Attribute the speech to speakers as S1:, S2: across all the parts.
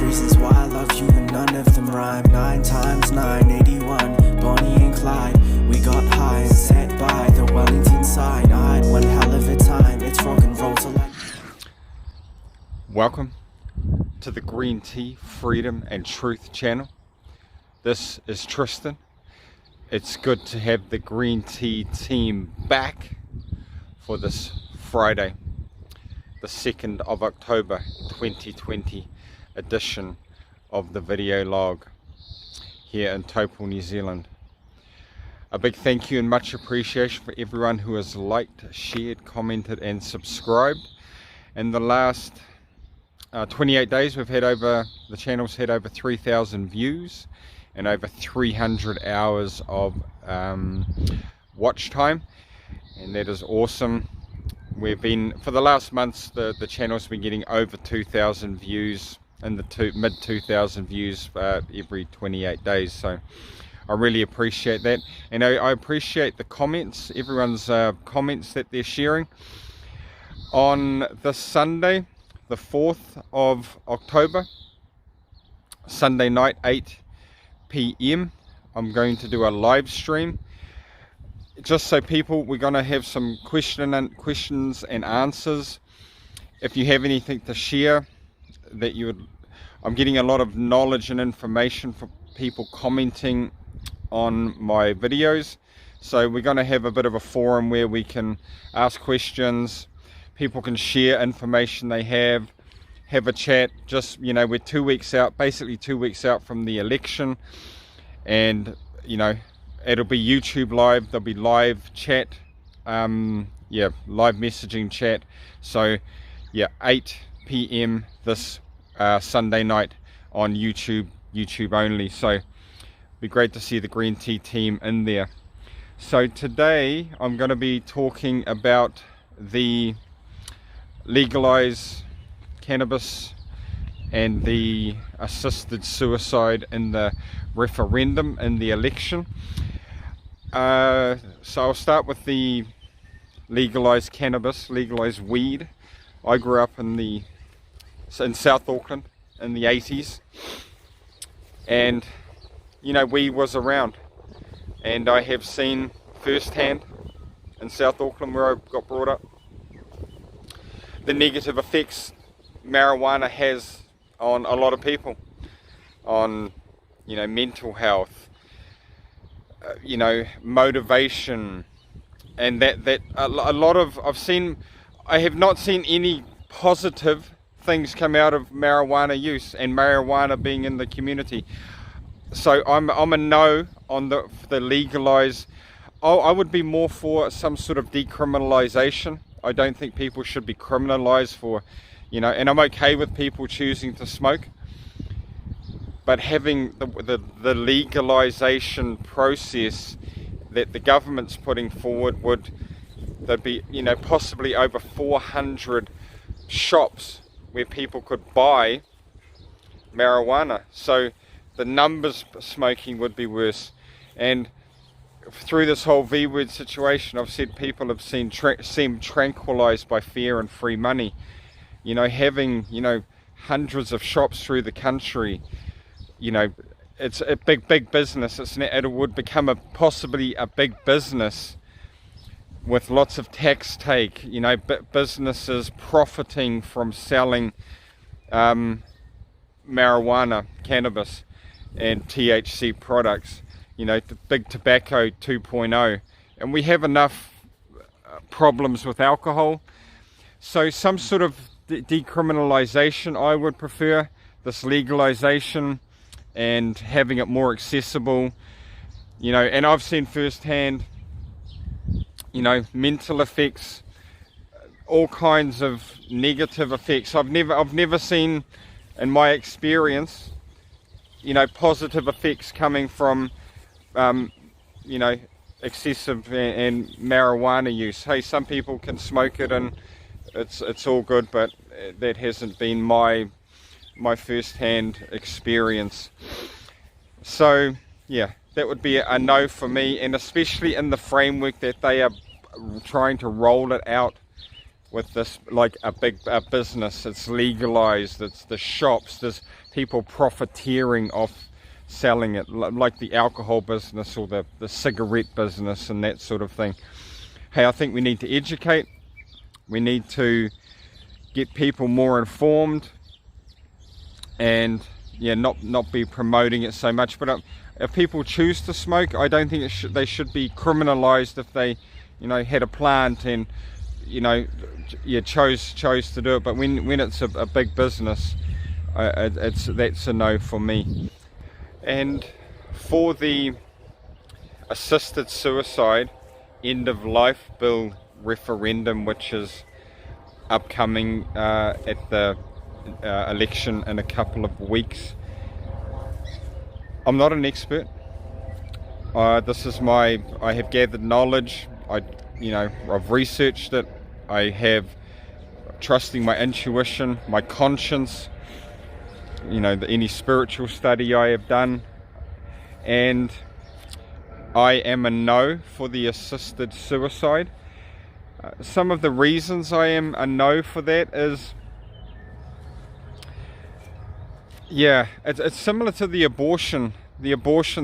S1: reasons why I love you and none of them rhyme. 9 times 9, 81, Bonnie and Clyde. We got high and sat by the Wellington sign. I had one hell of a time, it's rock and roll to life.
S2: Welcome to the Green Tea, Freedom and Truth channel. This is Tristan. It's good to have the Green Tea team back for this Friday, the 2nd of October 2020 edition of the video log here in Taupo, New Zealand. A big thank you and much appreciation for everyone who has liked, shared, commented and subscribed. In the last 28 days we've had the channel's had over 3,000 views and over 300 hours of watch time, and that is awesome. We've been, for the last months, the channel's been getting over 2,000 views in the mid 2,000 views every 28 days, so I really appreciate that. And I appreciate the comments, everyone's comments that they're sharing. On this Sunday, the 4th of October, Sunday night, 8 p.m, I'm going to do a live stream. Just so people, we're going to have some questions and answers. If you have anything to share that you would, I'm getting a lot of knowledge and information from people commenting on my videos. So we're going to have a bit of a forum where we can ask questions. People can share information they have a chat. Just, you know, we're 2 weeks out, basically 2 weeks out from the election, and you know, it'll be YouTube live, there'll be live chat, live messaging chat. So yeah, 8 p.m. this Sunday night on YouTube only. So it'd be great to see the Green Tea team in there. So today I'm going to be talking about the legalized cannabis and the assisted suicide in the referendum in the election. So I'll start with the legalized cannabis, legalized weed. I grew up in South Auckland in the 80s, and you know, weed was around, and I have seen firsthand in South Auckland, where I got brought up, the negative effects marijuana has on a lot of people, on, you know, mental health, you know, motivation, and that a lot of, I have not seen any positive things come out of marijuana use and marijuana being in the community. So I'm a no on the legalized. I would be more for some sort of decriminalization. I don't think people should be criminalized for, you know, and I'm okay with people choosing to smoke, but having the legalization process that the government's putting forward, there'd be, you know, possibly over 400 shops where people could buy marijuana. So the numbers smoking would be worse. And through this whole V-word situation, I've said people have seemed tranquilized by fear and free money. You know, having, you know, hundreds of shops through the country, you know, it's a big business. It would become possibly a big business with lots of tax take, you know, businesses profiting from selling marijuana, cannabis and THC products, you know, the big tobacco 2.0. And we have enough problems with alcohol. So some sort of decriminalization I would prefer, this legalization and having it more accessible, you know. And I've seen firsthand, you know, mental effects, all kinds of negative effects. I've never seen in my experience, you know, positive effects coming from you know, excessive and marijuana use. Hey, some people can smoke it and it's all good, but that hasn't been my first-hand experience. So yeah, that would be a no for me, and especially in the framework that they are trying to roll it out with this, like a big business. It's legalized, it's the shops, there's people profiteering off selling it, like the alcohol business or the cigarette business and that sort of thing. Hey, I think we need to educate, we need to get people more informed, and yeah, not be promoting it so much. But if people choose to smoke, I don't think they should be criminalized if they, had a plant and, chose to do it. But when it's a big business, that's a no for me. And for the assisted suicide end of life bill referendum, which is upcoming at the election in a couple of weeks, I'm not an expert. I have gathered knowledge. I've researched it. I have trusting my intuition, my conscience, any spiritual study I have done, and I am a no for the assisted suicide. Some of the reasons I am a no for that is, it's similar to the abortion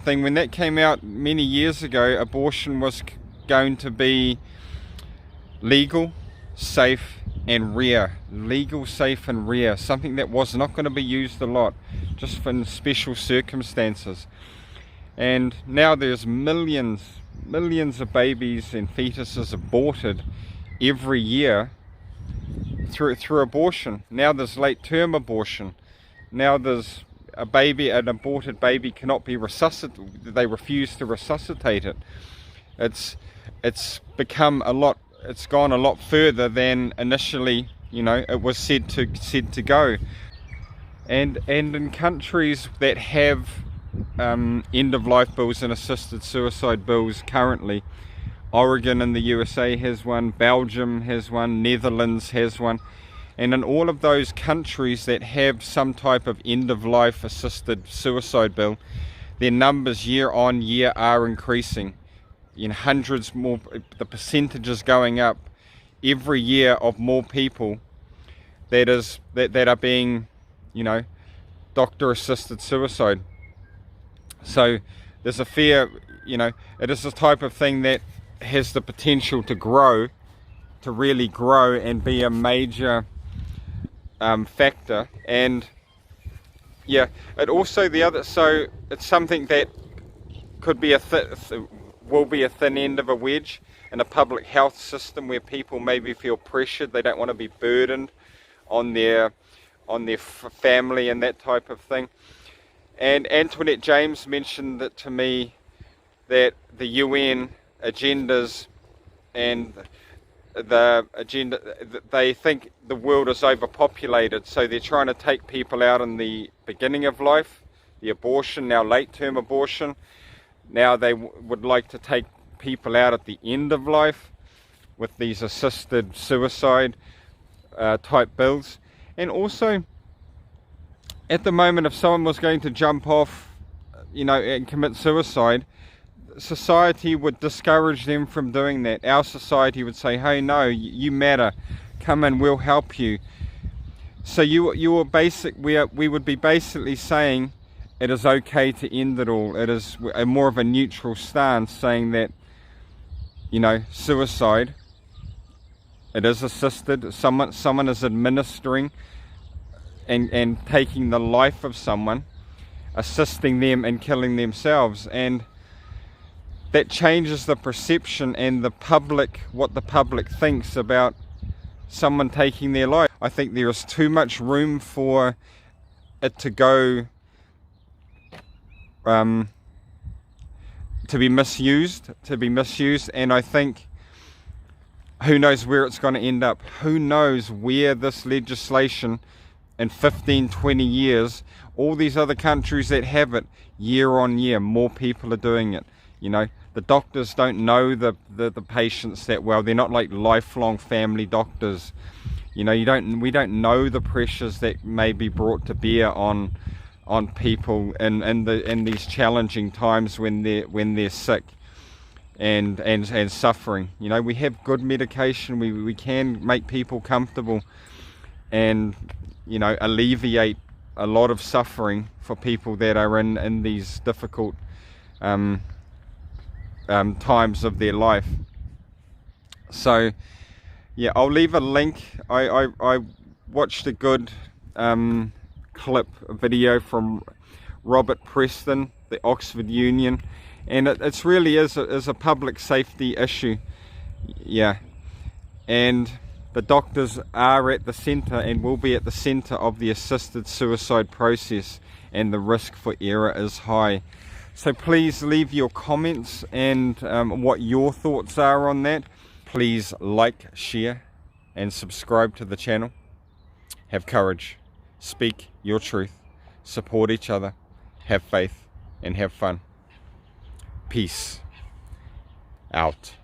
S2: thing. When that came out many years ago, abortion was going to be legal, safe and rare. Legal, safe and rare. Something that was not going to be used a lot, just in special circumstances. And now there's millions of babies and fetuses aborted every year through abortion. Now there's late term abortion. Now there's an aborted baby cannot be resuscitated. They refuse to resuscitate it. It's become it's gone a lot further than initially, it was said to go. And in countries that have end of life bills and assisted suicide bills currently, Oregon in the USA has one, Belgium has one, Netherlands has one. And in all of those countries that have some type of end-of-life assisted suicide bill, their numbers year on year are increasing. Hundreds more, the percentages going up every year of more people that are being, doctor-assisted suicide. So there's a fear, it is the type of thing that has the potential to really grow and be a major factor. And it also so it's something that could be will be a thin end of a wedge in a public health system where people maybe feel pressured, they don't want to be burdened on their family and that type of thing. And Antoinette James mentioned that to me, that the UN agendas and the agenda, they think the world is overpopulated, so they're trying to take people out in the beginning of life, the abortion, now late term abortion. Now they would like to take people out at the end of life with these assisted suicide type bills. And also, at the moment, if someone was going to jump off, and commit suicide, society would discourage them from doing that. Our society would say, hey, no, you matter, come in, we'll help you. So we would be basically saying it is okay to end it all. It is a more of a neutral stance, saying that, suicide, it is assisted, someone is administering and taking the life of someone, assisting them in killing themselves. And that changes the perception and what the public thinks about someone taking their life. I think there is too much room for it to go, to be misused, and I think who knows where it's going to end up. Who knows where this legislation in 15-20 years, all these other countries that have it, year on year, more people are doing it. The doctors don't know the patients that well. They're not like lifelong family doctors. We don't know the pressures that may be brought to bear on people in these challenging times when they're sick. and suffering. You know, we have good medication, we can make people comfortable and, you know, alleviate a lot of suffering for people that are in these difficult times of their life. So yeah, I'll leave a link. I watched a good video from Robert Preston, the Oxford Union, and it really is a public safety issue. Yeah, and the doctors are at the centre and will be at the centre of the assisted suicide process, and the risk for error is high. So please leave your comments and what your thoughts are on that. Please like, share and subscribe to the channel. Have courage, speak your truth, support each other, have faith and have fun. Peace out.